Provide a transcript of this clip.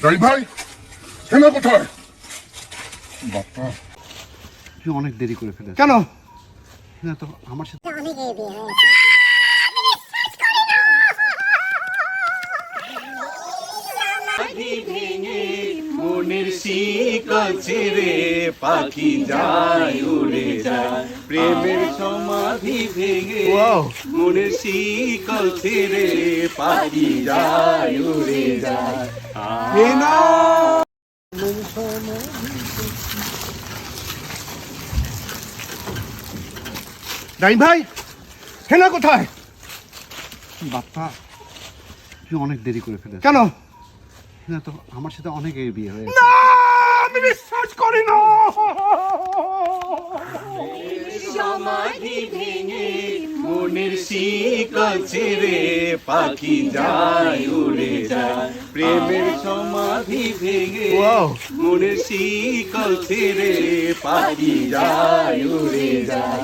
যাই ভাই, সেনা কোথায়? বাপ্পা, তুই অনেক দেরি করে ফেলেছিস। কেন? না তো আমার সাথে ভেঙে মনের শিকল ছেড়ে পাখি যায় উড়ে যায়, প্রেমের সমাধি ভেঙে মনের শিকল ছেড়ে পাখি যায় উড়ে যায়। রাইম ভাই, হেনা কোথায়? বাপ্পা, তুই অনেক দেরি করে ফেলেছিস। কেন? না তো আমার সাথে অনেকের বিয়ে হয়ে না, আমি বিশ্বাস করি না। সমাধি ভেঙে মনের শিকল ছেড়ে পাখি যায় উড়ে যায়, প্রেমের সমাধি ভেঙে মনের শিকল ছেড়ে পাখি যায় উড়ে যায়।